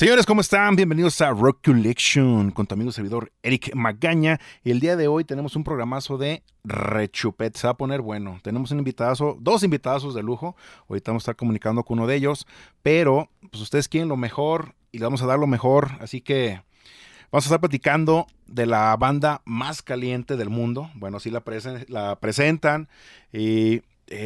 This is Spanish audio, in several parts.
Señores, ¿cómo están? Bienvenidos a Rock Collection con tu amigo servidor Eric Magaña. Y el día de hoy tenemos un programazo de rechupet. Se va a poner bueno. Tenemos un invitadazo, dos invitadazos de lujo. Ahorita vamos a estar comunicando con uno de ellos. Pero, pues ustedes quieren lo mejor y le vamos a dar lo mejor. Así que vamos a estar platicando de la banda más caliente del mundo. Bueno, sí la presentan y...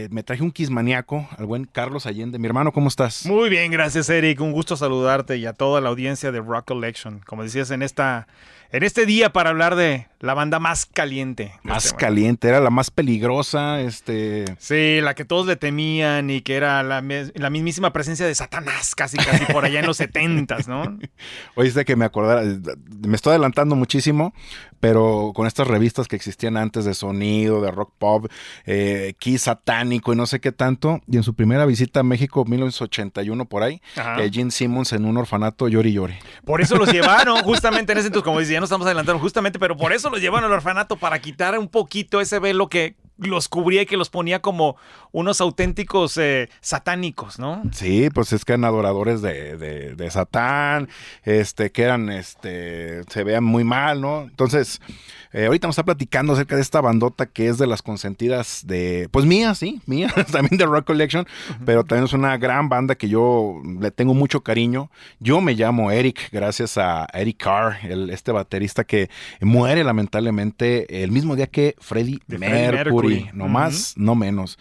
me traje un quismaníaco, al buen Carlos Allende. Mi hermano, ¿cómo estás? Muy bien, gracias, Eric. Un gusto saludarte y a toda la audiencia de Rock Collection. Como decías, en este día para hablar de la banda más caliente. Más caliente, era la más peligrosa. Sí, la que todos le temían y que era la mismísima presencia de Satanás, casi por allá en los 70s, ¿no? Oíste que me acordara, me estoy adelantando muchísimo, pero con estas revistas que existían antes de sonido, de rock pop, Kiss satánico y no sé qué tanto, y en su primera visita a México, 1981 por ahí, Gene Simmons en un orfanato llori y llori. Por eso los llevaron justamente en ese entonces, como decía, ya nos estamos adelantando justamente, pero por eso los llevaron al orfanato, para quitar un poquito ese velo que los cubría y que los ponía como unos auténticos satánicos, ¿no? Sí, pues es que eran adoradores de Satán, que eran, se vean muy mal, ¿no? Entonces, ahorita vamos a estar platicando acerca de esta bandota que es de las consentidas de, pues mía, también de Rock Collection, pero también es una gran banda que yo le tengo mucho cariño. Yo me llamo Eric, gracias a Eric Carr, este baterista que muere lamentablemente el mismo día que Freddie Mercury. No más, no menos.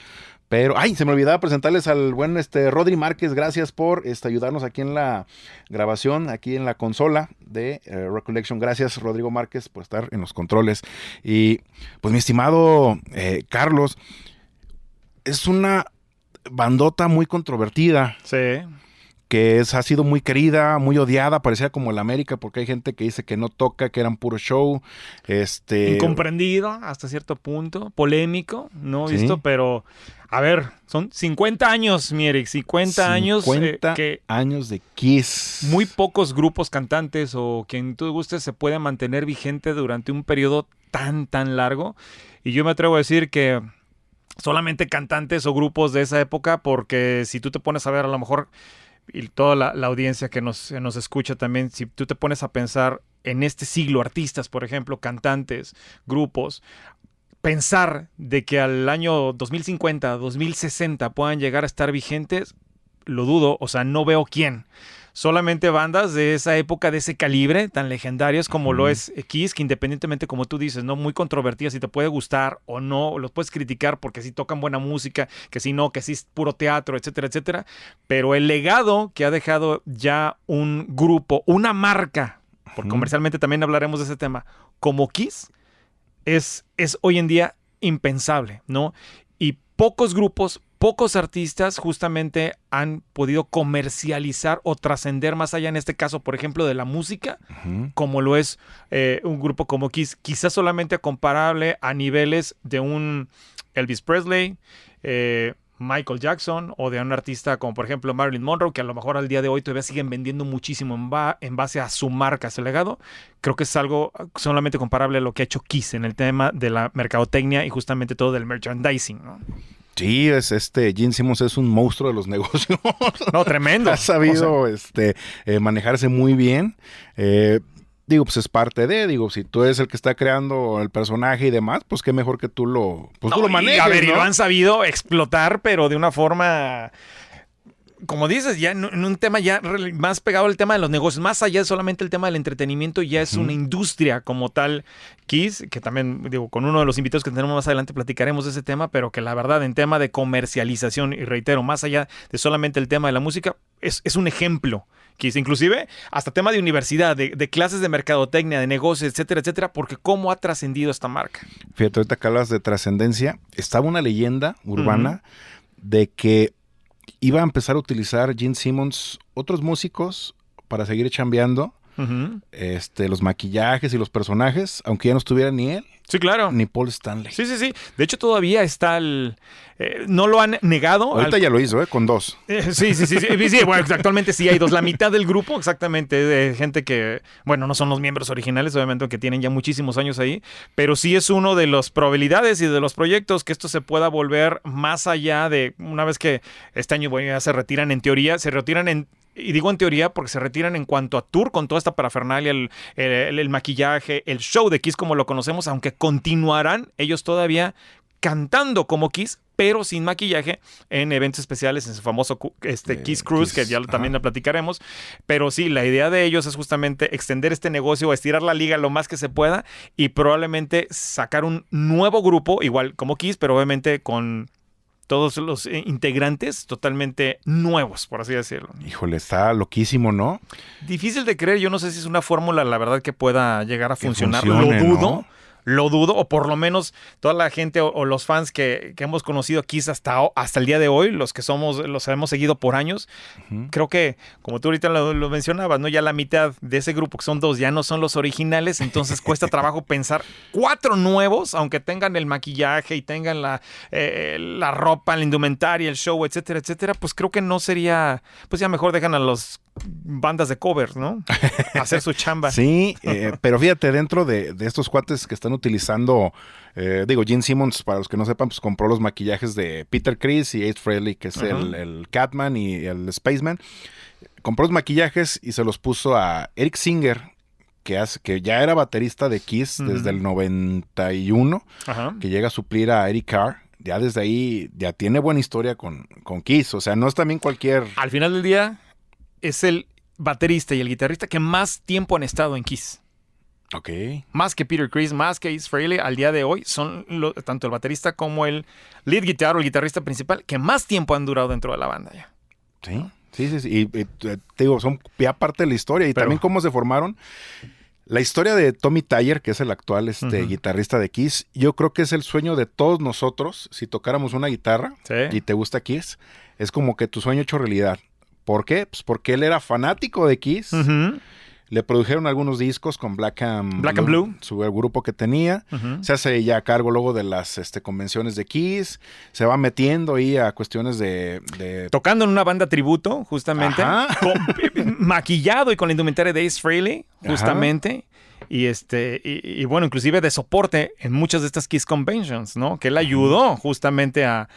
Pero, se me olvidaba presentarles al buen Rodri Márquez. Gracias por ayudarnos aquí en la grabación, aquí en la consola de Rock Collection. Gracias, Rodrigo Márquez, por estar en los controles. Y, pues, mi estimado Carlos, es una bandota muy controvertida. Sí. Que ha sido muy querida, muy odiada, parecía como la América, porque hay gente que dice que no toca, que eran puro show. Incomprendido hasta cierto punto, polémico, ¿no? ¿Sí? Visto, pero a ver, son 50 años, mi Eric, 50 años. 50 años de Kiss. Muy pocos grupos cantantes o quien tú gustes se puede mantener vigente durante un periodo tan largo. Y yo me atrevo a decir que solamente cantantes o grupos de esa época, porque si tú te pones a ver, a lo mejor, y toda la audiencia que nos escucha también, si tú te pones a pensar en este siglo, artistas, por ejemplo, cantantes, grupos, pensar de que al año 2050, 2060 puedan llegar a estar vigentes, lo dudo, o sea, no veo quién. Solamente bandas de esa época, de ese calibre, tan legendarias como lo es Kiss, que independientemente, como tú dices, ¿no? Muy controvertidas, si te puede gustar o no, los puedes criticar porque sí tocan buena música, que sí no, que sí es puro teatro, etcétera, etcétera. Pero el legado que ha dejado ya un grupo, una marca, porque comercialmente también hablaremos de ese tema, como Kiss, es hoy en día impensable, ¿no? Y pocos grupos, pocos artistas justamente han podido comercializar o trascender más allá, en este caso, por ejemplo, de la música, como lo es un grupo como Kiss, quizás solamente comparable a niveles de un Elvis Presley, Michael Jackson, o de un artista como, por ejemplo, Marilyn Monroe, que a lo mejor al día de hoy todavía siguen vendiendo muchísimo en base a su marca, a su legado. Creo que es algo solamente comparable a lo que ha hecho Kiss en el tema de la mercadotecnia y justamente todo del merchandising, ¿no? Sí, Gene Simmons es un monstruo de los negocios. No, tremendo. Ha sabido manejarse muy bien. Digo, pues es parte si tú eres el que está creando el personaje y demás, pues qué mejor que tú lo manejes, a ver, ¿no? Y lo han sabido explotar, pero de una forma, como dices, ya en un tema ya más pegado al tema de los negocios, más allá de solamente el tema del entretenimiento, ya es una industria como tal. Kiss, que también, digo, con uno de los invitados que tenemos más adelante platicaremos de ese tema, pero que la verdad, en tema de comercialización, y reitero, más allá de solamente el tema de la música, es un ejemplo. Kiss, inclusive hasta tema de universidad, de clases de mercadotecnia, de negocios, etcétera, etcétera, porque cómo ha trascendido esta marca. Fíjate, ahorita que hablas de trascendencia, estaba una leyenda urbana de que iba a empezar a utilizar Gene Simmons otros músicos para seguir chambeando los maquillajes y los personajes, aunque ya no estuviera ni él. Sí, claro. Ni Paul Stanley. Sí. De hecho, todavía está no lo han negado. Ahorita ya lo hizo, con 2. Sí. Bueno, actualmente sí hay 2. La mitad del grupo, exactamente, de gente que, bueno, no son los miembros originales, obviamente, que tienen ya muchísimos años ahí, pero sí es uno de las probabilidades y de los proyectos que esto se pueda volver más allá de, una vez que este año ya se retiran en teoría, se retiran en y digo en teoría porque se retiran en cuanto a tour con toda esta parafernalia, el maquillaje, el show de Kiss como lo conocemos, aunque continuarán ellos todavía cantando como Kiss, pero sin maquillaje en eventos especiales, en su famoso Kiss Cruise, Kiss, que ya también lo platicaremos. Pero sí, la idea de ellos es justamente extender este negocio, estirar la liga lo más que se pueda y probablemente sacar un nuevo grupo, igual como Kiss, pero obviamente con todos los integrantes totalmente nuevos, por así decirlo. Híjole, está loquísimo, ¿no? Difícil de creer, yo no sé si es una fórmula, la verdad, que pueda llegar a funcionar. Funcione, Lo dudo. ¿no? Lo dudo, o por lo menos toda la gente o los fans que hemos conocido aquí hasta el día de hoy, los que los hemos seguido por años, creo que, como tú ahorita lo mencionabas, ¿no? Ya la mitad de ese grupo, que son 2, ya no son los originales, entonces cuesta trabajo pensar 4 nuevos, aunque tengan el maquillaje y tengan la ropa, la indumentaria, el show, etcétera, etcétera, pues creo que no sería, pues ya mejor dejan a los bandas de covers, ¿no? Hacer su chamba. Sí, pero fíjate, dentro de estos cuates que están utilizando, Gene Simmons, para los que no sepan, pues compró los maquillajes de Peter Criss y Ace Frehley, que es el Catman y el Spaceman. Compró los maquillajes y se los puso a Eric Singer, que ya era baterista de Kiss desde el 91, que llega a suplir a Eric Carr. Ya desde ahí, ya tiene buena historia con Kiss, o sea, no es también cualquier... Al final del día, es el baterista y el guitarrista que más tiempo han estado en Kiss. Ok. Más que Peter Criss, más que Ace Frehley, al día de hoy son tanto el baterista como el lead guitar o el guitarrista principal que más tiempo han durado dentro de la banda ya. Sí. Y te digo, son ya parte de la historia y también cómo se formaron. La historia de Tommy Thayer, que es el actual guitarrista de Kiss, yo creo que es el sueño de todos nosotros. Si tocáramos una guitarra y te gusta Kiss, es como que tu sueño hecho realidad. ¿Por qué? Pues porque él era fanático de Kiss. Le produjeron algunos discos con Black and Blue, su grupo que tenía. Se hace ya cargo luego de las convenciones de Kiss. Se va metiendo ahí a cuestiones de... Tocando en una banda tributo, justamente. Maquillado y con la indumentaria de Ace Frehley, justamente. Y bueno, inclusive de soporte en muchas de estas Kiss Conventions, ¿no? Que él ayudó justamente a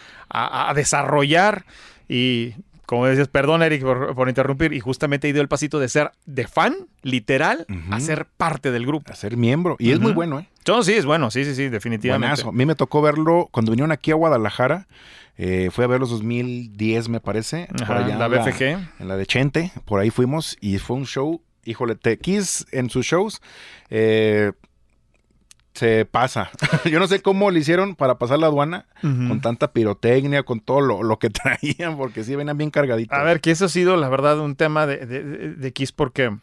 desarrollar y... Como decías, perdón, Eric, por interrumpir, y justamente dio el pasito de ser de fan, literal, a ser parte del grupo. A ser miembro. Y es muy bueno, ¿eh? Sí, es bueno, sí, definitivamente. Buenazo. A mí me tocó verlo cuando vinieron aquí a Guadalajara. Fui a verlos 2010, me parece. Por allá la BFG. En la de Chente. Por ahí fuimos y fue un show. Híjole, Kiss en sus shows... se pasa. Yo no sé cómo le hicieron para pasar la aduana con tanta pirotecnia, con todo lo que traían, porque sí venían bien cargaditos. A ver, que eso ha sido, la verdad, un tema de Kiss porque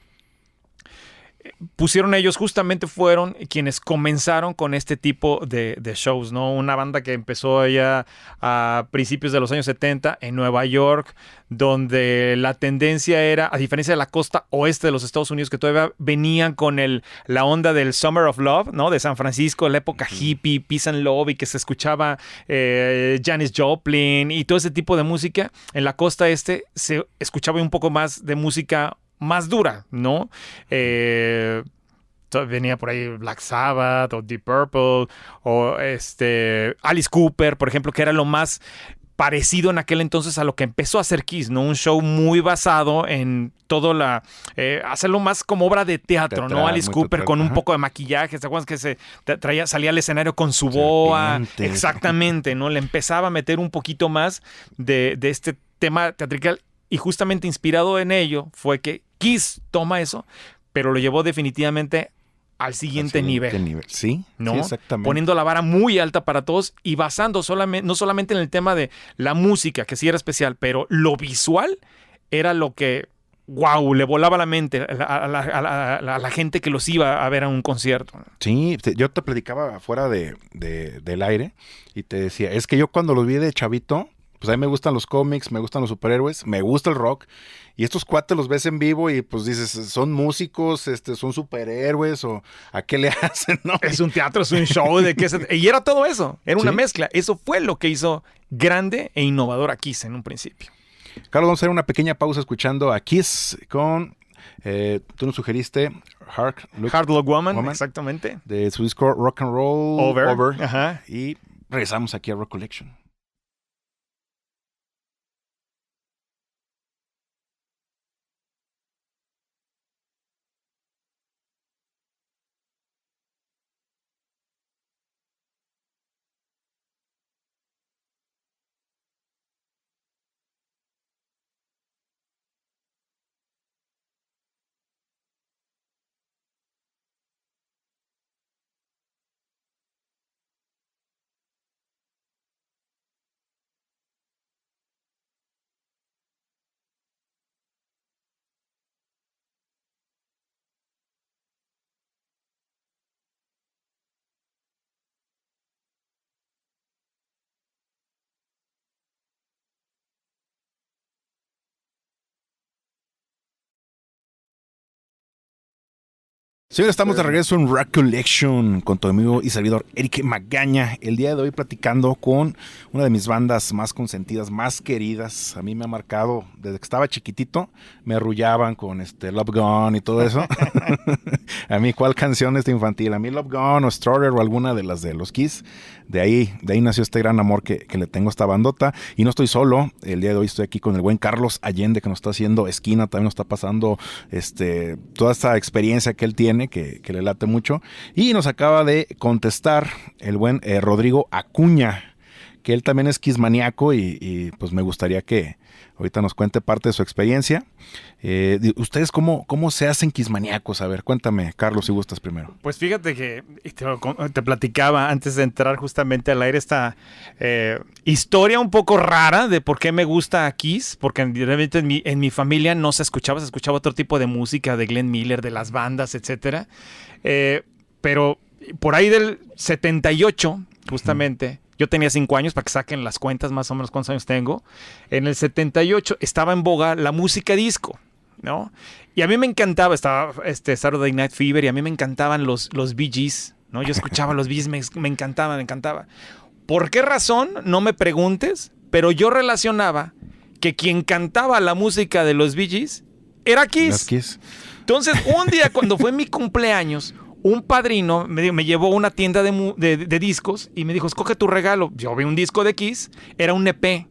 pusieron ellos, justamente fueron quienes comenzaron con este tipo de shows, ¿no? Una banda que empezó allá a principios de los años 70 en Nueva York, donde la tendencia era, a diferencia de la costa oeste de los Estados Unidos, que todavía venían con la onda del Summer of Love, ¿no? De San Francisco, la época hippie, peace and love, y que se escuchaba Janis Joplin y todo ese tipo de música. En la costa este se escuchaba un poco más de música más dura, ¿no? Venía por ahí Black Sabbath o Deep Purple o Alice Cooper, por ejemplo, que era lo más parecido en aquel entonces a lo que empezó a hacer Kiss, ¿no? Un show muy basado en todo hacerlo más como obra de teatro, ¿no? Alice Cooper con un poco de maquillaje, ¿te acuerdas que salía al escenario con su boa? Exactamente, ¿no? Le empezaba a meter un poquito más de este tema teatrical. Y justamente inspirado en ello fue que Kiss toma eso, pero lo llevó definitivamente al siguiente nivel. Sí, ¿no? Sí, exactamente. Poniendo la vara muy alta para todos y basando no solamente en el tema de la música, que sí era especial, pero lo visual era lo que, wow, le volaba la mente a la gente que los iba a ver a un concierto. Sí, yo te platicaba fuera del aire y te decía, es que yo cuando los vi de chavito, pues a mí me gustan los cómics, me gustan los superhéroes, me gusta el rock. Y estos cuates los ves en vivo y pues dices, son músicos, son superhéroes o ¿a qué le hacen? ¿No? Es un teatro, es un show. Y era todo eso, era una mezcla. Eso fue lo que hizo grande e innovador a Kiss en un principio. Carlos, vamos a hacer una pequeña pausa escuchando a Kiss con, tú nos sugeriste Hard Look Woman, exactamente. De su disco Rock and Roll Over. Ajá. Y regresamos aquí a Rock Collection. Sí, estamos de regreso en Rock Collection con tu amigo y servidor Eric Magaña. El día de hoy platicando con una de mis bandas más consentidas, más queridas. A mí me ha marcado desde que estaba chiquitito. Me arrullaban con Love Gone y todo eso. A mí, ¿cuál canción infantil? A mí Love Gone o Stroller o alguna de las de los Kiss. De ahí nació este gran amor que le tengo a esta bandota. Y no estoy solo. El día de hoy estoy aquí con el buen Carlos Allende, que nos está haciendo esquina. También nos está pasando toda esta experiencia que él tiene, que le late mucho. Y nos acaba de contestar el buen Rodrigo Acuña, que él también es quismaníaco y pues me gustaría que ahorita nos cuente parte de su experiencia. ¿Ustedes cómo se hacen quismaníacos? A ver, cuéntame, Carlos, si gustas primero. Pues fíjate que te platicaba antes de entrar justamente al aire esta historia un poco rara de por qué me gusta Kiss, porque realmente en mi familia no se escuchaba otro tipo de música, de Glenn Miller, de las bandas, etcétera. Pero por ahí del 78, justamente, yo tenía 5 años, para que saquen las cuentas más o menos cuántos años tengo. En el 78 estaba en boga la música disco, ¿no? Y a mí me encantaba, estaba Saturday Night Fever, y a mí me encantaban los Bee Gees, ¿no? Yo escuchaba los Bee Gees, me encantaba. ¿Por qué razón? No me preguntes, pero yo relacionaba que quien cantaba la música de los Bee Gees era Kiss. Entonces, un día cuando fue mi cumpleaños, un padrino me llevó a una tienda de discos y me dijo, escoge tu regalo. Yo vi un disco de Kiss, era un EP.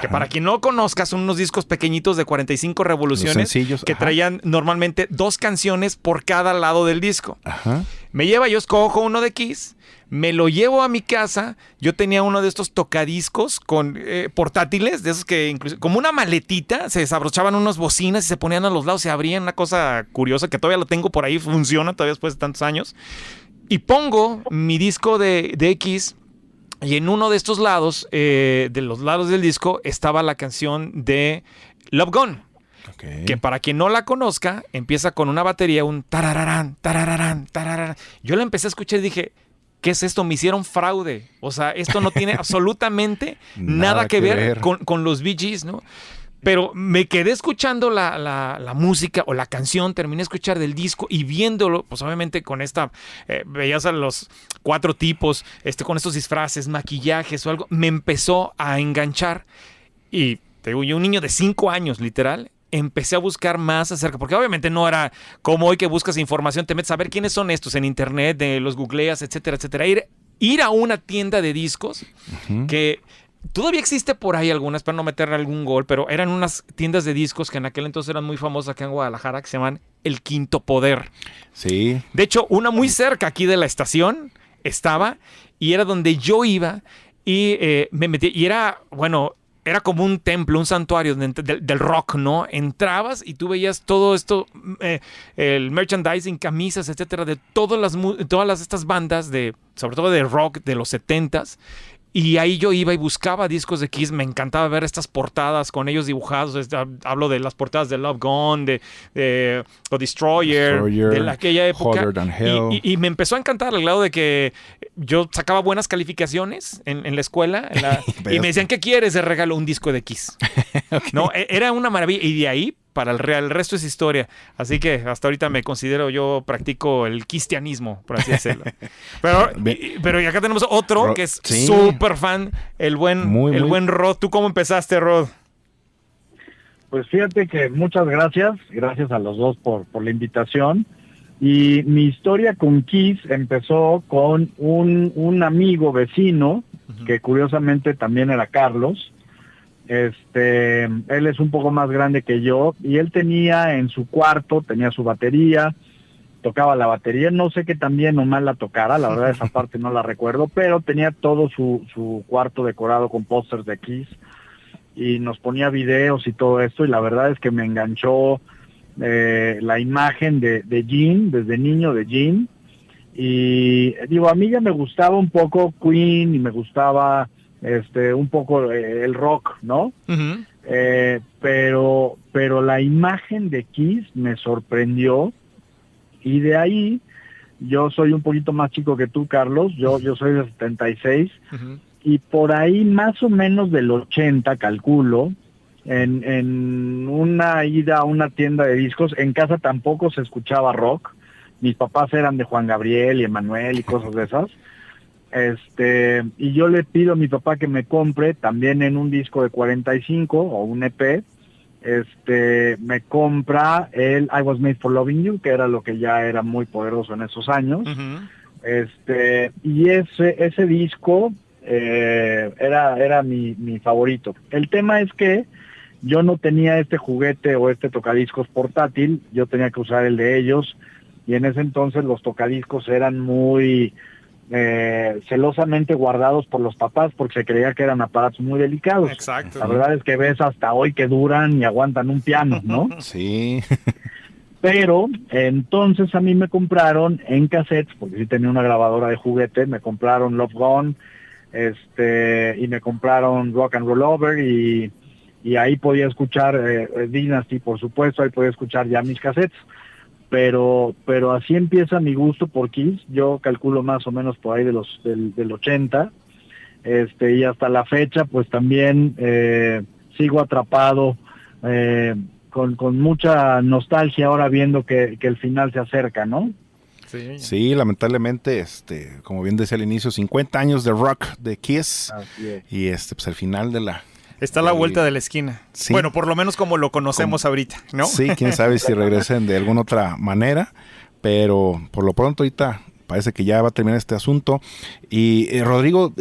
Que para quien no conozca, son unos discos pequeñitos de 45 revoluciones sencillos, que traían normalmente 2 canciones por cada lado del disco. Ajá. Yo escojo uno de Kiss, me lo llevo a mi casa. Yo tenía uno de estos tocadiscos con portátiles, de esos que incluso, como una maletita, se desabrochaban unas bocinas y se ponían a los lados, se abrían, una cosa curiosa que todavía lo tengo por ahí, funciona todavía después de tantos años. Y pongo mi disco de Kiss. Y en uno de estos lados, de los lados del disco, estaba la canción de Love Gone. Okay. Que para quien no la conozca, empieza con una batería, un tarararán, tarararán, tarararán. Yo la empecé a escuchar y dije, ¿qué es esto? Me hicieron fraude. O sea, esto no tiene absolutamente nada que ver con los Bee Gees, ¿no? Pero me quedé escuchando la música o la canción, terminé de escuchar del disco y viéndolo, pues obviamente con veías a los 4 tipos, con estos disfraces, maquillajes o algo, me empezó a enganchar. Y te digo, yo un niño de 5 años, literal, empecé a buscar más acerca, porque obviamente no era como hoy que buscas información, te metes a ver quiénes son estos en internet, los googleas, etcétera, etcétera. Ir a una tienda de discos que todavía existe por ahí algunas, para no meterle algún gol, pero eran unas tiendas de discos que en aquel entonces eran muy famosas acá en Guadalajara, que se llaman El Quinto Poder. Sí. De hecho, una muy cerca aquí de la estación estaba, y era donde yo iba, y me metí, y era como un templo, un santuario del rock, ¿no? Entrabas y tú veías todo esto, el merchandising, camisas, etcétera, de todas estas bandas, sobre todo de rock de los 70s. Y ahí yo iba y buscaba discos de Kiss. Me encantaba ver estas portadas con ellos dibujados. Hablo de las portadas de Love Gone, de Destroyer, de aquella época. Y me empezó a encantar al lado de que yo sacaba buenas calificaciones en la escuela. Y me decían, ¿qué quieres de regalo? Un disco de Kiss. Okay. No, era una maravilla. Y de ahí para el resto es historia. Así que hasta ahorita me considero, yo practico el cristianismo, por así decirlo. Pero y acá tenemos otro que es súper fan, el buen Rod. ¿Tú cómo empezaste, Rod? Pues fíjate que muchas gracias a los dos por la invitación. Y mi historia con Kiss empezó con un amigo vecino, que curiosamente también era Carlos. Él es un poco más grande que yo y él tenía en su cuarto, tenía su batería, tocaba la batería, no sé qué tan bien o mal la tocara, la verdad esa parte no la recuerdo, pero tenía todo su cuarto decorado con pósters de Kiss y nos ponía videos y todo esto, y la verdad es que me enganchó la imagen de Gene, desde niño de Gene, y digo, a mí ya me gustaba un poco Queen y me gustaba un poco el rock, ¿no? Uh-huh. Pero la imagen de Kiss me sorprendió, y de ahí, yo soy un poquito más chico que tú, Carlos, yo soy de 76, uh-huh. Y por ahí más o menos del 80, calculo, en una ida a una tienda de discos, en casa tampoco se escuchaba rock, mis papás eran de Juan Gabriel y Emanuel y cosas de esas. Y yo le pido a mi papá que me compre también en un disco de 45 o un EP, me compra el I Was Made for Loving You, que era lo que ya era muy poderoso en esos años. Y ese disco era mi favorito. El tema es que yo no tenía este juguete o este tocadiscos portátil, yo tenía que usar el de ellos, y en ese entonces los tocadiscos eran muy celosamente guardados por los papás porque se creía que eran aparatos muy delicados. Exacto. La verdad es que ves hasta hoy que duran y aguantan un piano, ¿no? Sí. Pero entonces a mí me compraron en cassettes, porque sí tenía una grabadora de juguete, me compraron Love Gone, y me compraron Rock and Roll Over, y ahí podía escuchar Dynasty, por supuesto, ahí podía escuchar ya mis cassettes. Pero así empieza mi gusto por Kiss. Yo calculo más o menos por ahí del 80, y hasta la fecha pues también sigo atrapado, con mucha nostalgia ahora viendo que el final se acerca, ¿no? Sí, lamentablemente, como bien decía al inicio, 50 años de rock de Kiss. Así es. Y pues el final de la... Está a la vuelta de la esquina. Sí. Bueno, por lo menos como lo conocemos ahorita, ¿no? Sí, quién sabe si regresen de alguna otra manera, pero por lo pronto ahorita parece que ya va a terminar este asunto. Y Rodrigo,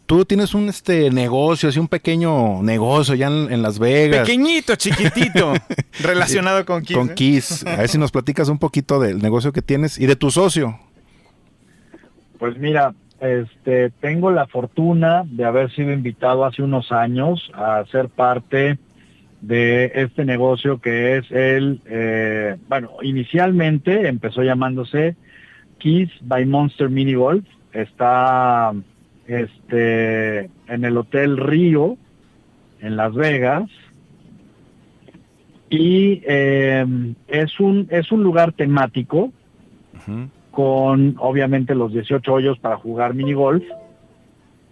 tú tienes un negocio, así un pequeño negocio ya en Las Vegas. Pequeñito, chiquitito, relacionado con Kiss. Con Kiss. A ver si nos platicas un poquito del negocio que tienes y de tu socio. Pues mira, tengo la fortuna de haber sido invitado hace unos años a ser parte de este negocio que es inicialmente empezó llamándose Kiss by Monster Mini Golf. Está en el Hotel Río en Las Vegas, y es un lugar temático. Uh-huh. Con obviamente los 18 hoyos para jugar mini golf.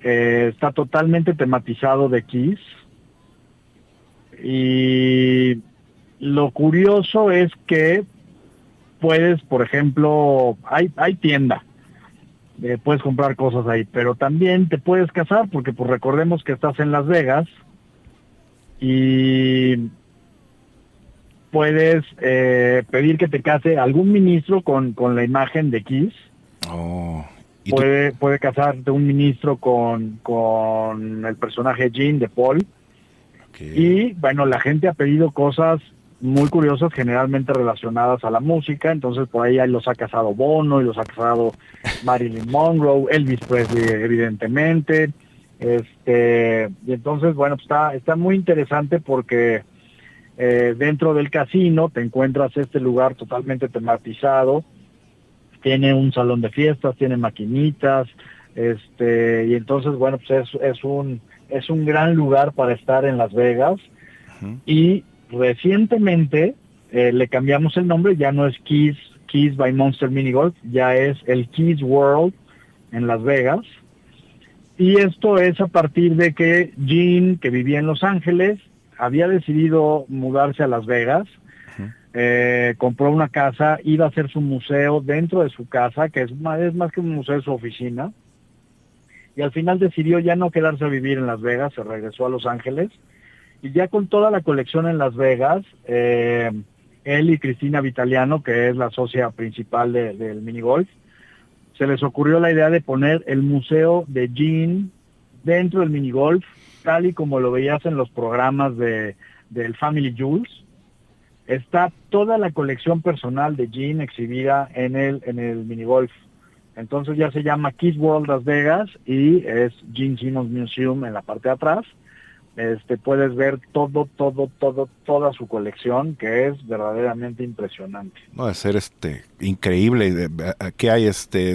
Está totalmente tematizado de Kiss. Y lo curioso es que puedes, por ejemplo, hay tienda. Puedes comprar cosas ahí, pero también te puedes casar porque pues recordemos que estás en Las Vegas y puedes pedir que te case algún ministro con la imagen de Kiss. Oh. Puede casarte un ministro con el personaje Gene de Paul. Okay. Y bueno, la gente ha pedido cosas muy curiosas, generalmente relacionadas a la música. Entonces por ahí los ha casado Bono, y los ha casado Marilyn Monroe, Elvis Presley evidentemente. Y entonces bueno, pues está muy interesante porque dentro del casino te encuentras este lugar totalmente tematizado. Tiene un salón de fiestas, tiene maquinitas, y entonces bueno, pues es un gran lugar para estar en Las Vegas. Uh-huh. Y recientemente le cambiamos el nombre, ya no es Kiss by Monster Mini Golf, ya es el Kiss World en Las Vegas. Y esto es a partir de que Gene, que vivía en Los Ángeles, había decidido mudarse a Las Vegas. Uh-huh. Compró una casa, iba a hacer su museo dentro de su casa, que es más que un museo, es su oficina. Y al final decidió ya no quedarse a vivir en Las Vegas, se regresó a Los Ángeles. Y ya con toda la colección en Las Vegas, él y Cristina Vitaliano, que es la socia principal del minigolf, se les ocurrió la idea de poner el museo de Gene dentro del minigolf, tal y como lo veías en los programas del Family Jewels. Está toda la colección personal de Gene exhibida en el minigolf. Entonces ya se llama Kiss World Las Vegas y es Gene Simmons Museum en la parte de atrás. Puedes ver toda su colección, que es verdaderamente impresionante. No, de ser increíble. Aquí hay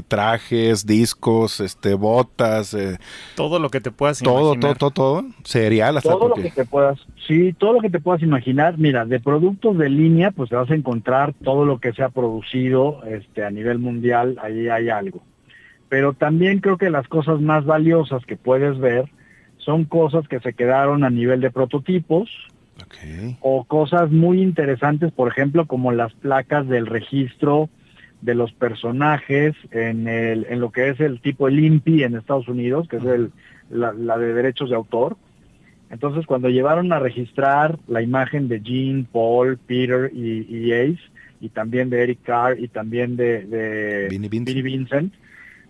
trajes, discos, botas, todo lo que te puedas imaginar. Todo, cereal hasta todo lo que te puedas, sí, todo lo que te puedas imaginar. Mira, de productos de línea, pues te vas a encontrar todo lo que se ha producido a nivel mundial, ahí hay algo. Pero también creo que las cosas más valiosas que puedes ver son cosas que se quedaron a nivel de prototipos. Okay. O cosas muy interesantes, por ejemplo, como las placas del registro de los personajes en lo que es el tipo el INPI en Estados Unidos, que es la de derechos de autor. Entonces, cuando llevaron a registrar la imagen de Gene, Paul, Peter y Ace, y también de Eric Carr y también de Vinnie Vincent,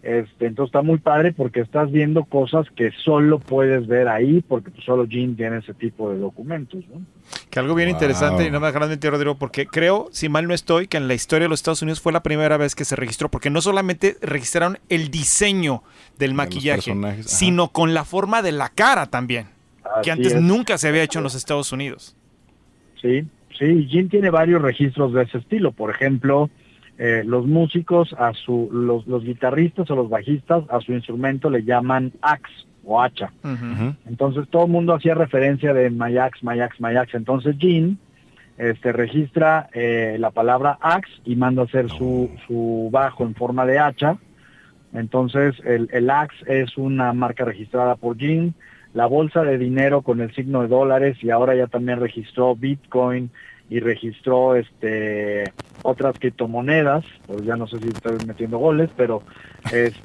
entonces está muy padre porque estás viendo cosas que solo puedes ver ahí, porque pues, solo Gene tiene ese tipo de documentos, ¿no? Que algo bien interesante, y no me dejarás mentir, Rodrigo, porque creo, si mal no estoy, que en la historia de los Estados Unidos fue la primera vez que se registró, porque no solamente registraron el diseño del maquillaje, sino con la forma de la cara también, que antes nunca se había hecho en los Estados Unidos. Sí, Gene tiene varios registros de ese estilo. Por ejemplo, los músicos, los guitarristas o los bajistas, a su instrumento le llaman axe o hacha. Entonces todo el mundo hacía referencia de my axe, my axe, my axe. Entonces Gene registra la palabra axe y manda a hacer su bajo en forma de hacha. Entonces el axe es una marca registrada por Gene. La bolsa de dinero con el signo de dólares, y ahora ya también registró Bitcoin y registró otras criptomonedas, pues ya no sé si estoy metiendo goles, pero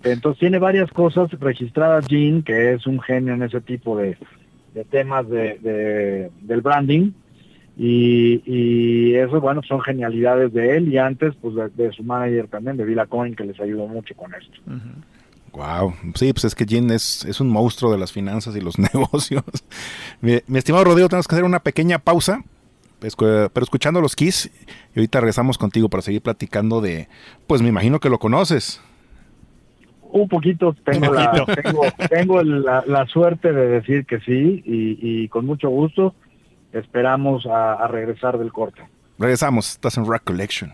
entonces tiene varias cosas registradas Gene, que es un genio en ese tipo de temas del branding, y eso, bueno, son genialidades de él, y antes pues de su manager también, de Bill Coin, que les ayudó mucho con esto. Wow, sí, pues es que Gene es un monstruo de las finanzas y los negocios. Mi estimado Rodrigo, tenemos que hacer una pequeña pausa, pero escuchando los Kiss, y ahorita regresamos contigo para seguir platicando pues me imagino que lo conoces. Un poquito, tengo la suerte de decir que sí, y con mucho gusto esperamos a regresar del corte. Regresamos, estás en Recollection.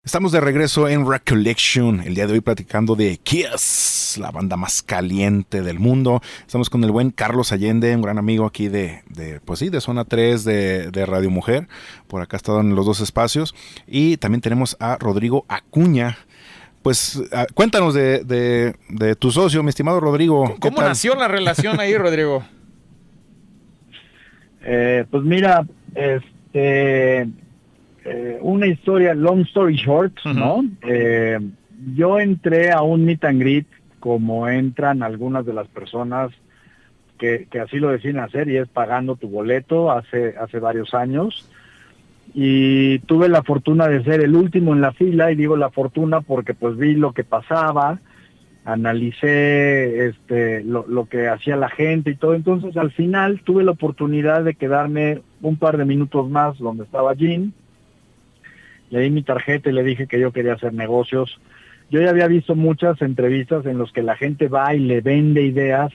Estamos de regreso en Recollection, el día de hoy platicando de Kiss, la banda más caliente del mundo. Estamos con el buen Carlos Allende, un gran amigo aquí de Zona 3 de Radio Mujer. Por acá ha estado en los dos espacios. Y también tenemos a Rodrigo Acuña. Pues cuéntanos de tu socio, mi estimado Rodrigo. ¿Cómo nació la relación ahí, Rodrigo? Pues mira, una historia, long story short, ¿no? Yo entré a un meet and greet como entran algunas de las personas que así lo deciden hacer, y es pagando tu boleto hace varios años, y tuve la fortuna de ser el último en la fila, y digo la fortuna porque pues vi lo que pasaba, analicé lo que hacía la gente y todo. Entonces al final tuve la oportunidad de quedarme un par de minutos más donde estaba Gene. Le di mi tarjeta y le dije que yo quería hacer negocios. Yo ya había visto muchas entrevistas en las que la gente va y le vende ideas,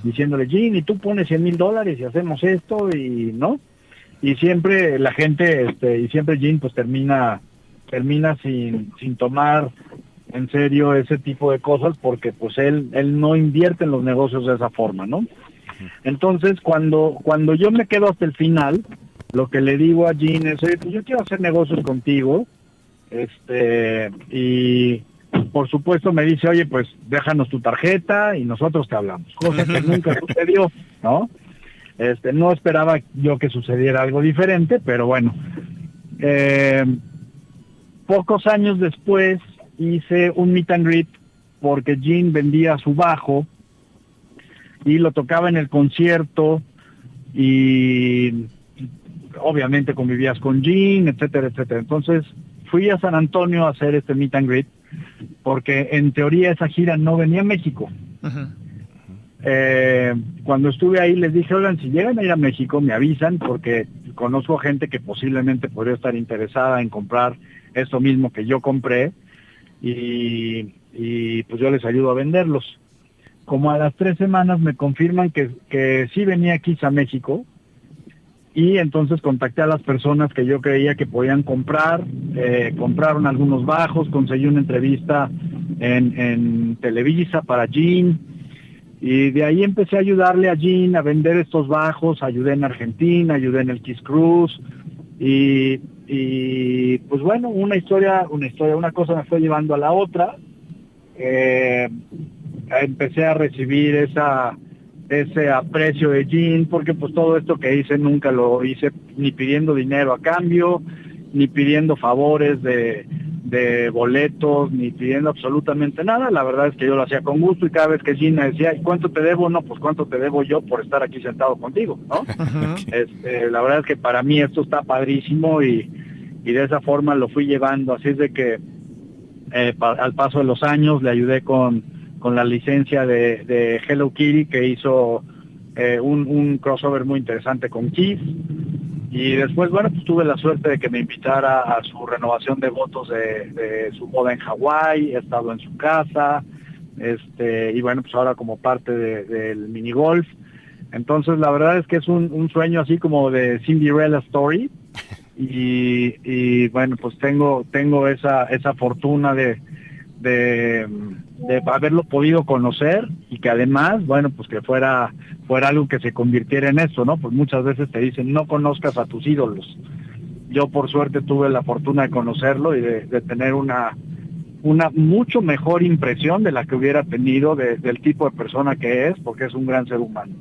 diciéndole, Gene, y tú pones $100,000 y hacemos esto, y no. Y siempre la gente, y siempre Gene pues termina sin tomar en serio ese tipo de cosas, porque pues él no invierte en los negocios de esa forma, ¿no? Entonces cuando yo me quedo hasta el final, lo que le digo a Gene es, oye, pues yo quiero hacer negocios contigo, y por supuesto me dice, oye, pues déjanos tu tarjeta y nosotros te hablamos, cosa que nunca sucedió, ¿no? No esperaba yo que sucediera algo diferente, pero bueno. Pocos años después hice un meet and greet porque Gene vendía su bajo y lo tocaba en el concierto, y obviamente convivías con Gene, etcétera, etcétera. Entonces fui a San Antonio a hacer este meet and greet porque en teoría esa gira no venía a México. cuando estuve ahí les dije, oigan, si llegan a ir a México me avisan, porque conozco gente que posiblemente podría estar interesada en comprar esto mismo que yo compré, y pues yo les ayudo a venderlos. Como a las 3 semanas me confirman que sí venía aquí a México, y entonces contacté a las personas que yo creía que podían comprar, compraron algunos bajos, conseguí una entrevista en Televisa para Gene, y de ahí empecé a ayudarle a Gene a vender estos bajos. Ayudé en Argentina, ayudé en el Kiss Cruise, y pues bueno, una cosa me fue llevando a la otra. Empecé a recibir ese aprecio de Gene, porque pues todo esto que hice nunca lo hice ni pidiendo dinero a cambio, ni pidiendo favores de boletos, ni pidiendo absolutamente nada. La verdad es que yo lo hacía con gusto, y cada vez que Gene me decía, ¿y cuánto te debo? No, pues cuánto te debo yo por estar aquí sentado contigo, ¿no? La verdad es que para mí esto está padrísimo, y de esa forma lo fui llevando. Así es de que al paso de los años le ayudé con la licencia de Hello Kitty, que hizo un crossover muy interesante con Kiss. Y después, bueno, pues tuve la suerte de que me invitara a su renovación de votos de su boda en Hawái. He estado en su casa, y bueno, pues ahora como parte del minigolf. Entonces la verdad es que es un sueño así como de Cinderella Story, y bueno, pues tengo esa fortuna de haberlo podido conocer, y que además, bueno, pues que fuera algo que se convirtiera en eso, ¿no? Pues muchas veces te dicen, no conozcas a tus ídolos. Yo por suerte tuve la fortuna de conocerlo y de tener una mucho mejor impresión de la que hubiera tenido del tipo de persona que es, porque es un gran ser humano.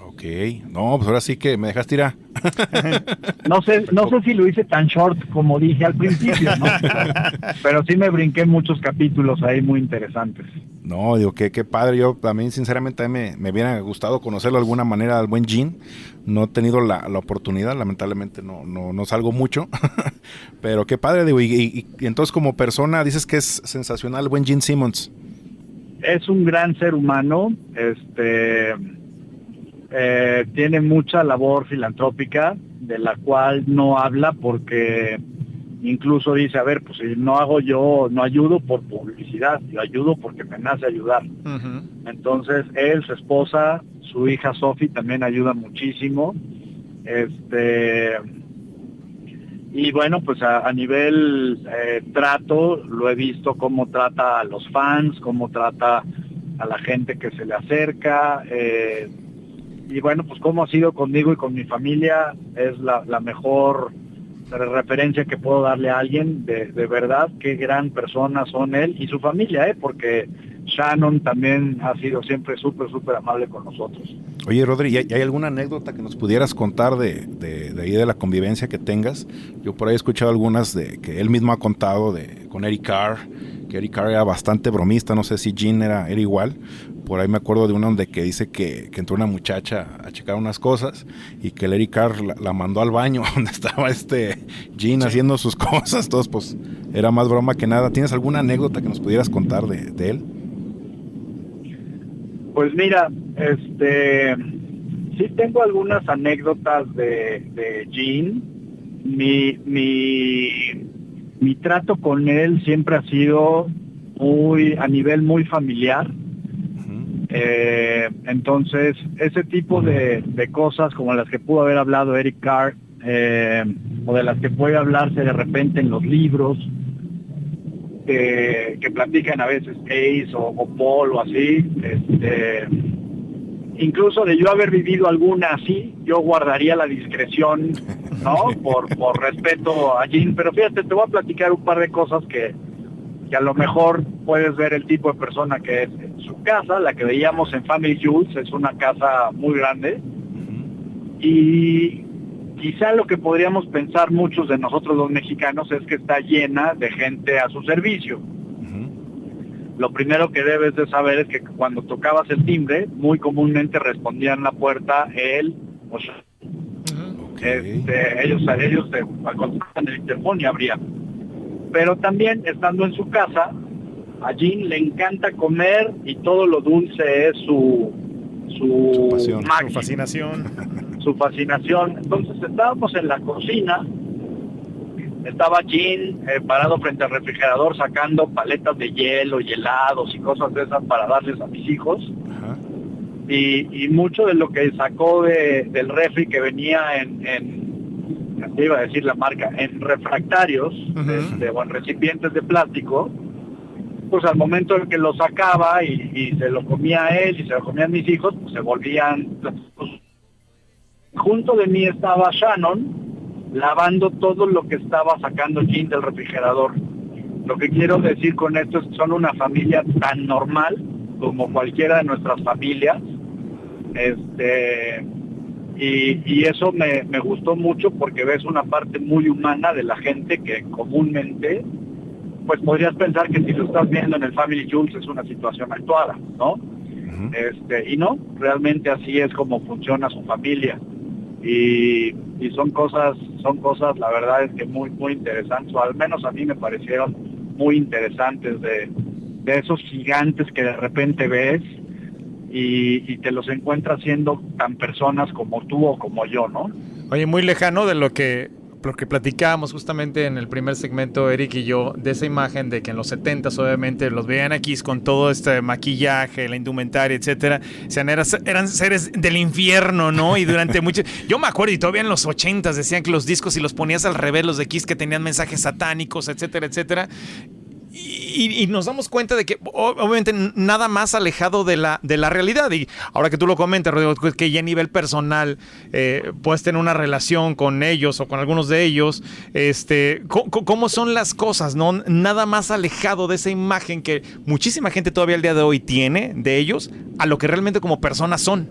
Ok, no, pues ahora sí que me dejaste ir a... No sé si lo hice tan short como dije al principio, ¿no? Pero sí me brinqué muchos capítulos ahí muy interesantes. No, digo, qué padre. Yo también, sinceramente, me hubiera gustado conocerlo de alguna manera al buen Gene. No he tenido la oportunidad, lamentablemente no salgo mucho. Pero qué padre, digo, y entonces como persona dices que es sensacional el buen Gene Simmons. Es un gran ser humano, tiene mucha labor filantrópica, de la cual no habla, porque incluso dice, a ver, pues si no ayudo por publicidad, yo ayudo porque me nace ayudar. Uh-huh. Entonces él, su esposa, su hija Sophie también ayuda muchísimo. Y bueno, pues a nivel trato, lo he visto cómo trata a los fans, cómo trata a la gente que se le acerca, y bueno, pues cómo ha sido conmigo y con mi familia. Es la mejor referencia que puedo darle a alguien. De verdad, qué gran persona son él y su familia, porque Shannon también ha sido siempre súper amable con nosotros. Oye, Rodri, ¿y hay alguna anécdota que nos pudieras contar de ahí, de la convivencia que tengas? Yo por ahí he escuchado algunas que él mismo ha contado con Eric Carr, que Eric Carr era bastante bromista. No sé si Gene era igual. Por ahí me acuerdo de una donde que dice que entró una muchacha a checar unas cosas, y que el Eric Carr la mandó al baño donde estaba Gene haciendo sus cosas. Entonces, pues, era más broma que nada. ¿Tienes alguna anécdota que nos pudieras contar de él? Pues mira, sí tengo algunas anécdotas de Gene. Mi trato con él siempre ha sido a nivel muy familiar. Entonces, ese tipo de cosas como las que pudo haber hablado Eric Carr, o de las que puede hablarse de repente en los libros, que platican a veces Ace o Paul o así, incluso de yo haber vivido alguna así, yo guardaría la discreción, ¿no? por respeto a Gene. Pero fíjate, te voy a platicar un par de cosas que a lo mejor puedes ver el tipo de persona que es. Su casa, la que veíamos en Family Jewels, es una casa muy grande, y quizá lo que podríamos pensar muchos de nosotros los mexicanos es que está llena de gente a su servicio. Uh-huh. Lo primero que debes de saber es que cuando tocabas el timbre, muy comúnmente respondían la puerta él o yo. Uh-huh. Okay. Ellos te contestan el interfono y abrían. Pero también, estando en su casa, a Gene le encanta comer, y todo lo dulce es su Su su pasión. Su máximo, fascinación. su fascinación. Entonces estábamos en la cocina, estaba Jean parado frente al refrigerador sacando paletas de hielo y helados y cosas de esas para darles a mis hijos. Ajá. Y mucho de lo que sacó del refri que venía te iba a decir la marca, en refractarios, o en recipientes de plástico, pues al momento en que lo sacaba y se lo comía él y se lo comían mis hijos, pues se volvían plásticos. Junto de mí estaba Shannon lavando todo lo que estaba sacando Jean del refrigerador. Lo que quiero decir con esto es que son una familia tan normal como cualquiera de nuestras familias. Y eso me gustó mucho porque ves una parte muy humana de la gente que comúnmente, pues podrías pensar que si lo estás viendo en el Family Jewels es una situación actuada, ¿no? Ujú. Y no, realmente así es como funciona su familia. Y son cosas, la verdad es que muy, muy interesantes, o al menos a mí me parecieron muy interesantes de esos gigantes que de repente ves y te los encuentras siendo tan personas como tú o como yo, ¿no? Oye, muy lejano de lo que platicábamos justamente en el primer segmento, Eric y yo, de esa imagen de que en los 70s obviamente los veían aquí con todo este maquillaje, la indumentaria, etcétera. O sea, eran seres del infierno, ¿no? Y durante mucho... Yo me acuerdo, y todavía en los 80s decían que los discos, si los ponías al revés, los de Kiss, que tenían mensajes satánicos, etcétera, etcétera. Y nos damos cuenta de que obviamente nada más alejado de la realidad. Y ahora que tú lo comentas, Rodrigo, que ya a nivel personal puedes tener una relación con ellos o con algunos de ellos, ¿cómo son las cosas? ¿No? Nada más alejado de esa imagen que muchísima gente todavía al día de hoy tiene de ellos a lo que realmente como personas son.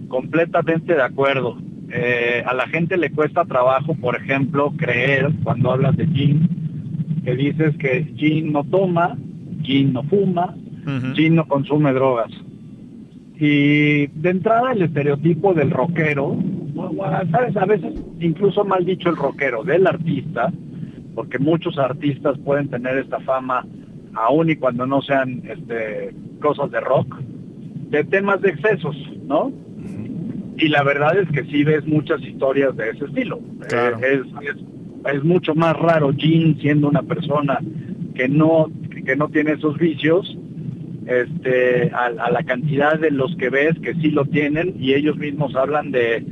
Completamente de acuerdo. A la gente le cuesta trabajo, por ejemplo, creer cuando hablas de Jean, que dices que Jean no toma, Jean no fuma, Jean no consume drogas. Y de entrada el estereotipo del rockero, ¿sabes? A veces incluso mal dicho el rockero, del artista, porque muchos artistas pueden tener esta fama, aun y cuando no sean cosas de rock, de temas de excesos, ¿no? Y la verdad es que sí ves muchas historias de ese estilo. Claro. Es mucho más raro Jean siendo una persona que no tiene esos vicios, a la cantidad de los que ves que sí lo tienen, y ellos mismos hablan de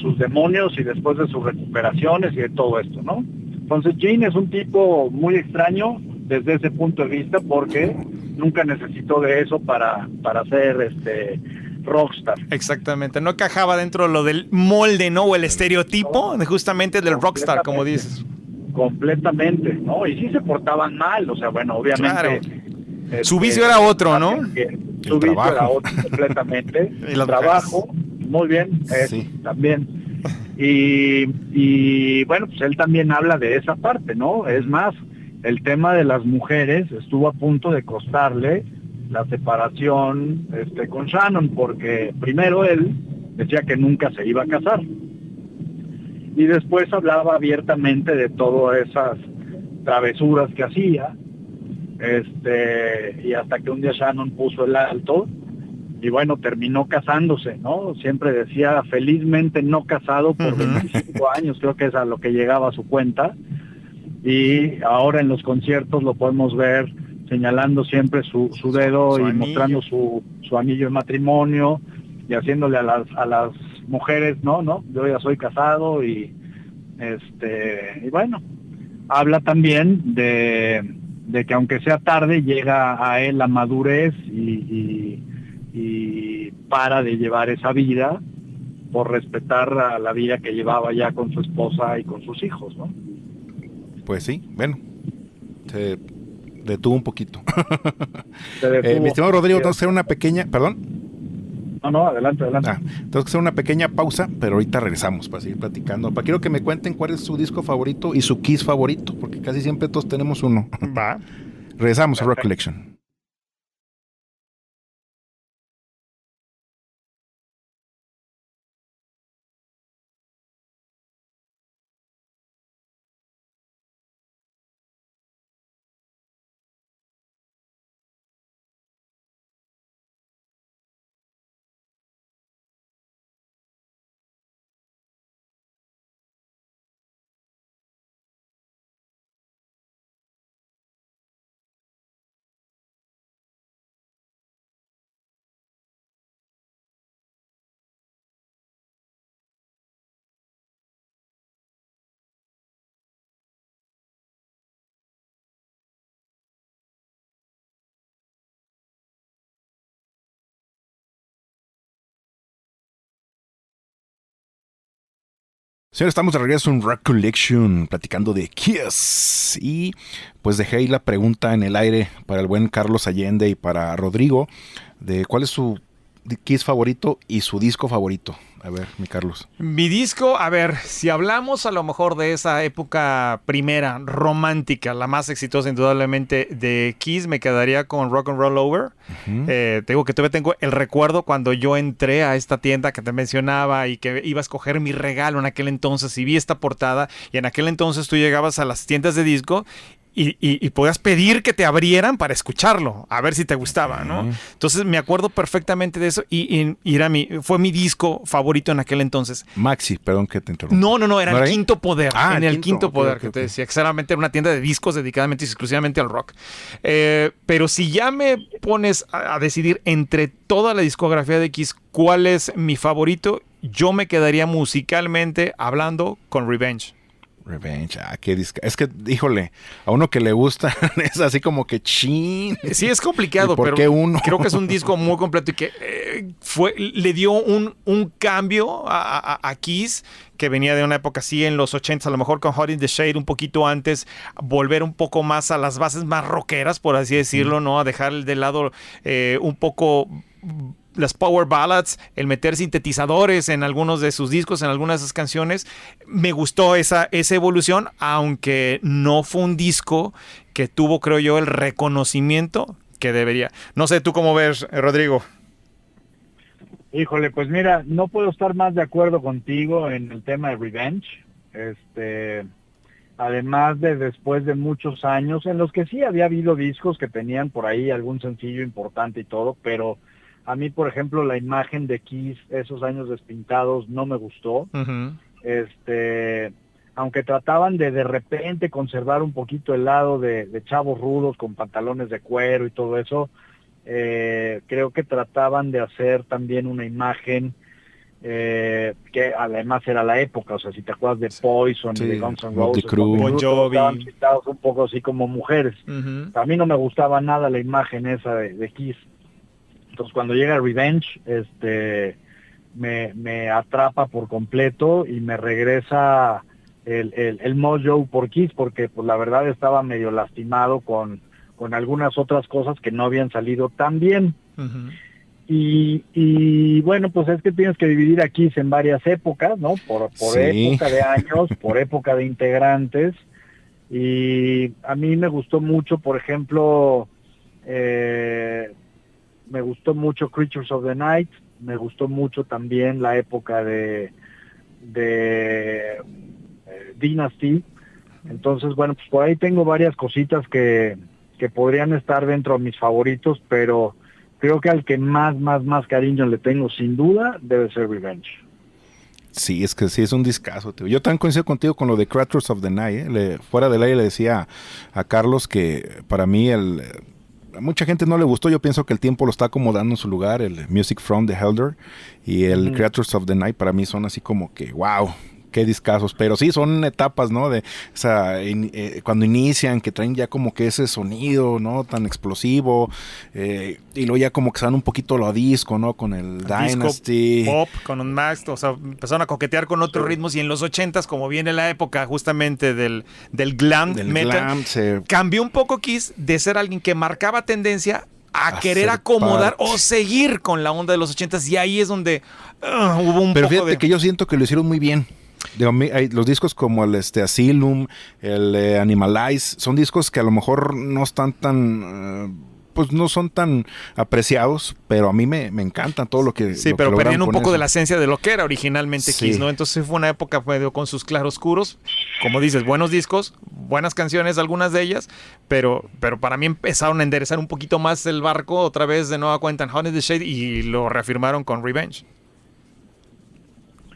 sus demonios y después de sus recuperaciones y de todo esto, ¿no? Entonces Jean es un tipo muy extraño desde ese punto de vista porque nunca necesitó de eso para ser rockstar. Exactamente, no encajaba dentro de lo del molde, ¿no? O el estereotipo justamente del rockstar, como dices. Completamente, ¿no? Y sí se portaban mal, o sea, bueno, obviamente... Claro. Su vicio era otro, ¿no? Su vicio era otro completamente. El trabajo, muy bien, Sí. también. Y bueno, pues él también habla de esa parte, ¿no? Es más, el tema de las mujeres estuvo a punto de costarle la separación con Shannon, porque primero él decía que nunca se iba a casar. Y después hablaba abiertamente de todas esas travesuras que hacía, y hasta que un día Shannon puso el alto, y bueno, terminó casándose, ¿no? Siempre decía felizmente no casado por 25 años, creo que es a lo que llegaba a su cuenta, y ahora en los conciertos lo podemos ver señalando siempre su dedo y mostrando su anillo de matrimonio y haciéndole a las mujeres, no, yo ya soy casado, y bueno, habla también de que aunque sea tarde llega a él la madurez y para de llevar esa vida por respetar a la vida que llevaba ya con su esposa y con sus hijos, ¿no? Pues sí, bueno, se detuvo un poquito. Se detuvo. Mi estimado Rodrigo, tengo que hacer una pequeña, perdón. No, adelante. Tengo que hacer una pequeña pausa, pero ahorita regresamos para seguir platicando. Quiero que me cuenten cuál es su disco favorito y su Kiss favorito, porque casi siempre todos tenemos uno. Va. Regresamos a Rock Collection. Señor, estamos de regreso en Rock Collection platicando de Kiss. Y pues dejé ahí la pregunta en el aire para el buen Carlos Allende y para Rodrigo de cuál es su Kiss favorito y su disco favorito. A ver, mi Carlos. Mi disco, a ver, si hablamos a lo mejor de esa época primera, romántica, la más exitosa indudablemente de Kiss, me quedaría con Rock and Roll Over. Te digo que todavía tengo el recuerdo cuando yo entré a esta tienda que te mencionaba y que iba a escoger mi regalo en aquel entonces y vi esta portada, y en aquel entonces tú llegabas a las tiendas de disco y podías pedir que te abrieran para escucharlo, a ver si te gustaba, ¿no? Entonces me acuerdo perfectamente de eso y fue mi disco favorito en aquel entonces. Maxi, perdón que te interrumpa. No, era el Quinto Poder. En el Quinto Poder, okay, que te decía, que era una tienda de discos dedicadamente y exclusivamente al rock. Pero si ya me pones a decidir entre toda la discografía de Kiss cuál es mi favorito, yo me quedaría musicalmente hablando con Revenge. Revenge, qué disco. Es que, híjole, a uno que le gusta es así como que chin. Sí, es complicado, ¿Por pero qué uno? creo que es un disco muy completo y que le dio un cambio a Kiss, que venía de una época así en los 80s, a lo mejor con Hot in the Shade un poquito antes, volver un poco más a las bases más rockeras, por así decirlo, ¿no? A dejar de lado un poco las power ballads, el meter sintetizadores en algunos de sus discos, en algunas de esas canciones. Me gustó esa evolución, aunque no fue un disco que tuvo, creo yo, el reconocimiento que debería. No sé, ¿tú cómo ves, Rodrigo? Híjole, pues mira, no puedo estar más de acuerdo contigo en el tema de Revenge. Además de después de muchos años, en los que sí había habido discos que tenían por ahí algún sencillo importante y todo, pero a mí, por ejemplo, la imagen de Kiss, esos años despintados, no me gustó. Uh-huh. Aunque trataban de repente conservar un poquito el lado de chavos rudos con pantalones de cuero y todo eso, creo que trataban de hacer también una imagen que además era la época, o sea, si te acuerdas de Poison, sí, de Guns N' Roses, Bon Jovi, estaban pintados un poco así como mujeres. uh-huh. A mí no me gustaba nada la imagen esa de Kiss. Entonces cuando llega Revenge, me atrapa por completo y me regresa el mojo por Kiss, porque pues la verdad estaba medio lastimado con algunas otras cosas que no habían salido tan bien. Uh-huh. Y bueno, pues es que tienes que dividir a Kiss en varias épocas, ¿no? Por sí. Época de años, por época de integrantes. Y a mí me gustó mucho, por ejemplo, me gustó mucho Creatures of the Night, me gustó mucho también la época de Dynasty. Entonces, bueno, pues por ahí tengo varias cositas que podrían estar dentro de mis favoritos, pero creo que al que más cariño le tengo, sin duda, debe ser Revenge. Sí, es que sí, es un discazo, tío. Yo también coincido contigo con lo de Creatures of the Night. Fuera del aire le decía a Carlos que para mí a mucha gente no le gustó. Yo pienso que el tiempo lo está acomodando en su lugar. El Music from the Elder y el Creatures of the Night para mí son así como que wow, qué discazos. Pero sí, son etapas, ¿no? Cuando inician, que traen ya como que ese sonido, ¿no? Tan explosivo. Y luego ya como que se dan un poquito lo a disco, ¿no? Con el Dynasty. Pop, con un Max, o sea, empezaron a coquetear con otros ritmos, y en los 80s, como viene la época justamente del glam metal, cambió un poco Kiss de ser alguien que marcaba tendencia a querer acomodar o seguir con la onda de los 80s, y ahí es donde hubo un Pero poco fíjate que yo siento que lo hicieron muy bien. Hay los discos como el Asylum, el Animalize, son discos que a lo mejor no están tan pues no son tan apreciados, pero a mí me encantan todo lo que sí, lo pero que perdían un poco eso. de la esencia de lo que era originalmente Sí. Kiss, ¿no? Entonces fue una época medio con sus claroscuros, como dices, buenos discos, buenas canciones, algunas de ellas, pero para mí empezaron a enderezar un poquito más el barco otra vez de nueva cuenta en Hot in the Shade, y lo reafirmaron con Revenge.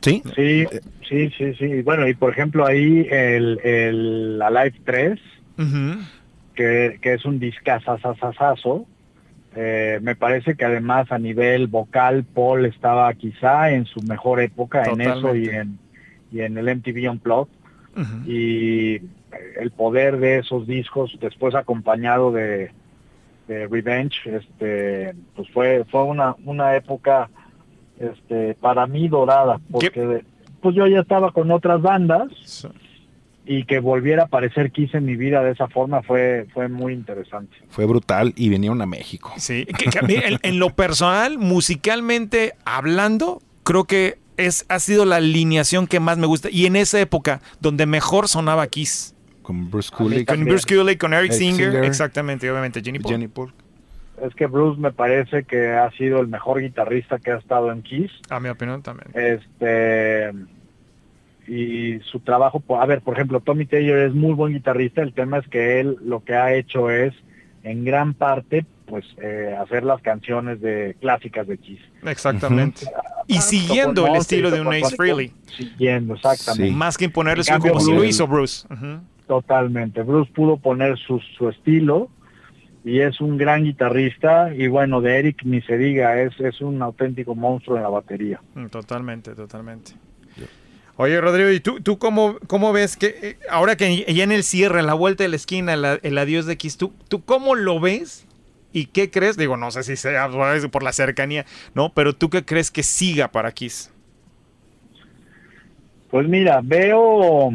¿Sí? Sí. Bueno, y por ejemplo ahí el Alive 3, Uh-huh. que es un discazazazazazo. Me parece que además a nivel vocal Paul estaba quizá en su mejor época. Totalmente. En eso y en el MTV Unplugged. Uh-huh. Y el poder de esos discos después acompañado de Revenge, pues fue una época para mí dorada, porque pues yo ya estaba con otras bandas Sí. y que volviera a aparecer Kiss en mi vida de esa forma fue muy interesante. Fue brutal y vinieron a México. Sí, que a mí, en lo personal, musicalmente hablando, creo que ha sido la alineación que más me gusta. Y en esa época, donde mejor sonaba Kiss. Con Bruce A mí Kulick, Con también. Bruce Kulick, con Eric Eric Singer, Singer. exactamente, y obviamente Jenny Paul. Jenny Paul. Es que Bruce me parece que ha sido el mejor guitarrista que ha estado en Kiss. A mi opinión también. Y su trabajo, a ver, por ejemplo, Tommy Taylor es muy buen guitarrista, el tema es que él lo que ha hecho es, en gran parte, pues hacer las canciones clásicas de Kiss. Exactamente. Y siguiendo el estilo de un Ace Frehley. Siguiendo, exactamente. Sí. Más que imponerle En su cambio, como si lo Bruce- hizo Bruce. Ujú. Totalmente. Bruce pudo poner su estilo y es un gran guitarrista, y bueno, de Eric ni se diga, es un auténtico monstruo en la batería. Totalmente, totalmente. Oye, Rodrigo, ¿y tú cómo ves que ahora que ya en el cierre, en la vuelta de la esquina, el adiós de Kiss, ¿tú cómo lo ves y qué crees? Digo, no sé si sea por la cercanía, ¿no? Pero ¿tú qué crees que siga para Kiss? Pues mira, veo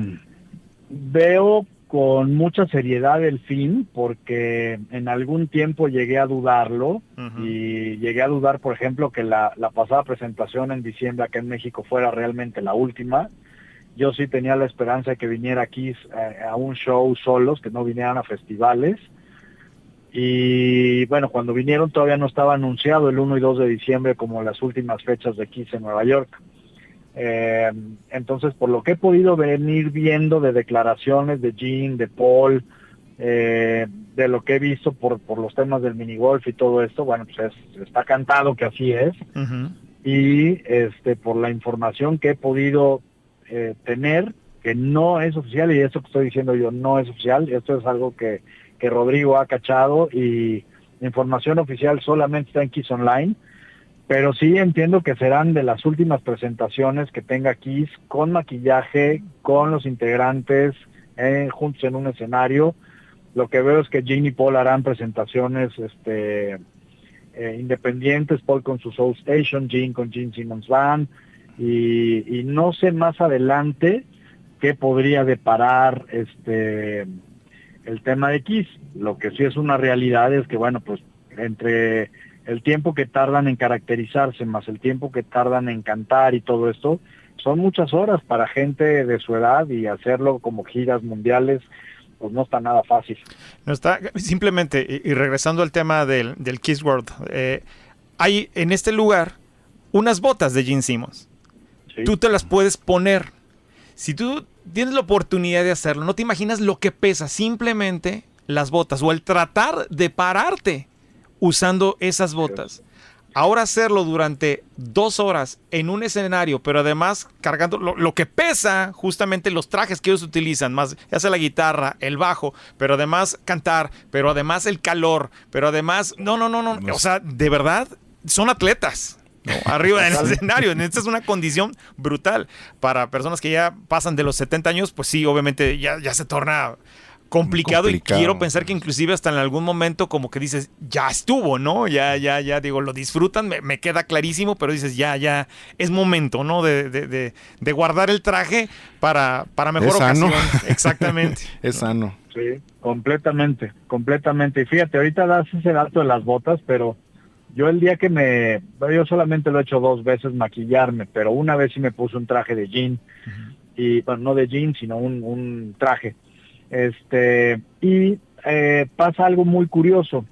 con mucha seriedad el fin, porque en algún tiempo llegué a dudarlo. Ujú. Y llegué a dudar, por ejemplo, que la pasada presentación en diciembre acá en México fuera realmente la última. Yo sí tenía la esperanza de que viniera Kiss a un show solos, que no vinieran a festivales. Y bueno, cuando vinieron todavía no estaba anunciado el 1 y 2 de diciembre como las últimas fechas de Kiss en Nueva York. Entonces, por lo que he podido venir viendo de declaraciones de Gene, de Paul, de lo que he visto por los temas del minigolf y todo esto, bueno, pues está cantado que así es. Ujú. Y por la información que he podido tener, que no es oficial, y esto que estoy diciendo yo no es oficial, esto es algo que Rodrigo ha cachado, y la información oficial solamente está en Kiss Online. Pero sí entiendo que serán de las últimas presentaciones que tenga Kiss, con maquillaje, con los integrantes juntos en un escenario. Lo que veo es que Gene y Paul harán presentaciones independientes, Paul con su Soul Station, Gene con Gene Simmons Band, y no sé más adelante qué podría deparar el tema de Kiss. Lo que sí es una realidad es que, bueno, pues entre el tiempo que tardan en caracterizarse más el tiempo que tardan en cantar y todo esto, son muchas horas para gente de su edad, y hacerlo como giras mundiales, pues no está nada fácil. No está, simplemente, y regresando al tema del Kiss World, hay en este lugar unas botas de Gene Simmons. ¿Sí? Tú te las puedes poner. Si tú tienes la oportunidad de hacerlo, no te imaginas lo que pesa simplemente las botas o el tratar de pararte usando esas botas. Ahora hacerlo durante 2 horas en un escenario, pero además cargando lo que pesa justamente los trajes que ellos utilizan, más ya sea la guitarra, el bajo, pero además cantar, pero además el calor, pero además, no. O sea, de verdad, son atletas, ¿no? Arriba del escenario. Esta es una condición brutal. Para personas que ya pasan de los 70 años, pues sí, obviamente ya se torna complicado, y quiero pensar que inclusive hasta en algún momento como que dices, ya estuvo, ¿no? Ya, digo, lo disfrutan, me queda clarísimo, pero dices, ya, es momento, ¿no? De guardar el traje para mejor ocasión. Exactamente. Es sano. Sí, completamente. Y fíjate, ahorita das ese dato de las botas, pero yo el día que yo solamente lo he hecho 2 veces maquillarme, pero una vez sí me puse un traje de jean, y bueno, no de jean, sino un traje. Pasa algo muy curioso.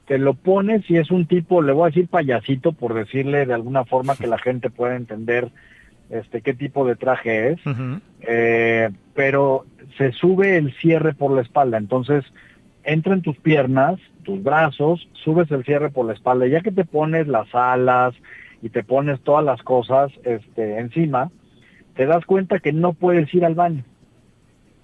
Te lo pones y es un tipo, le voy a decir payasito, por decirle de alguna forma que la gente pueda entender qué tipo de traje es. Uh-huh. Pero se sube el cierre por la espalda, entonces entra en tus piernas, tus brazos, subes el cierre por la espalda, y ya que te pones las alas y te pones todas las cosas encima, te das cuenta que no puedes ir al baño.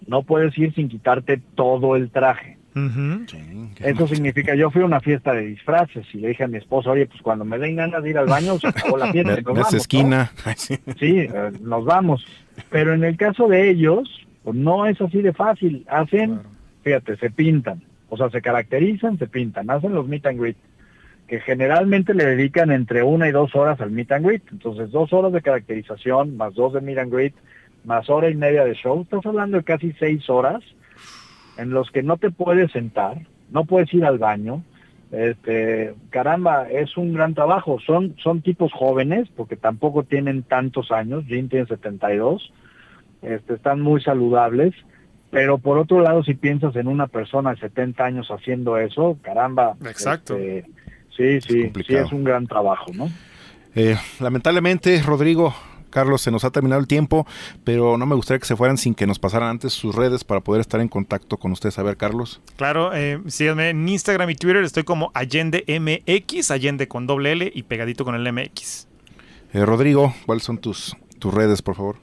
No puedes ir sin quitarte todo el traje. Uh-huh. Sí, Eso significa, yo fui a una fiesta de disfraces y le dije a mi esposa, oye, pues cuando me den ganas de ir al baño, se acabó la fiesta. Nos vamos, esquina. ¿no? Sí, nos vamos. Pero en el caso de ellos, pues no es así de fácil. Hacen, fíjate, se pintan. O sea, se caracterizan, se pintan, hacen los meet and greet. que generalmente le dedican entre 1 y 2 horas al meet and greet. Entonces 2 horas de caracterización, más 2 de meet and greet, más 1 y media de show. Estás hablando de casi 6 horas en los que no te puedes sentar, no puedes ir al baño. Caramba, es un gran trabajo. Son tipos jóvenes, porque tampoco tienen tantos años. Jim tiene 72. Están muy saludables. Pero por otro lado, si piensas en una persona de 70 años haciendo eso, caramba. Exacto. Sí, es un gran trabajo, ¿no? Lamentablemente, Rodrigo, Carlos, se nos ha terminado el tiempo, pero no me gustaría que se fueran sin que nos pasaran antes sus redes para poder estar en contacto con ustedes. A ver, Carlos. Claro, síganme en Instagram y Twitter, estoy como Allende MX, Allende con doble L y pegadito con el MX. Rodrigo, ¿cuáles son tus redes, por favor?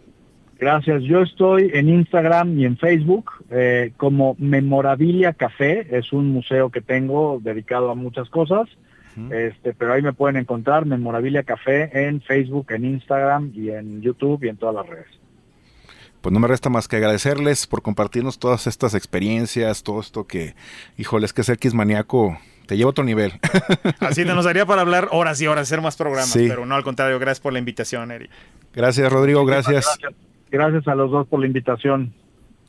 Gracias, yo estoy en Instagram y en Facebook como Memorabilia Café, es un museo que tengo dedicado a muchas cosas. Pero ahí me pueden encontrar Memorabilia Café en Facebook, en Instagram y en YouTube y en todas las redes. Pues no me resta más que agradecerles por compartirnos todas estas experiencias, todo esto que, híjole, es que ser Xmaníaco te lleva a otro nivel. Así nos daría para hablar horas y horas, hacer más programas, sí. Pero no, al contrario, gracias por la invitación, Eric. Gracias, Rodrigo, gracias. Gracias a los dos por la invitación.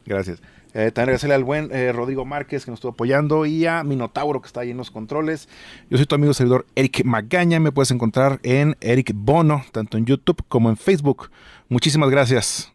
Gracias. También agradecerle al buen Rodrigo Márquez que nos estuvo apoyando y a Minotauro que está ahí en los controles. Yo soy tu amigo servidor Eric Magaña. Me puedes encontrar en Eric Bono, tanto en YouTube como en Facebook. Muchísimas gracias.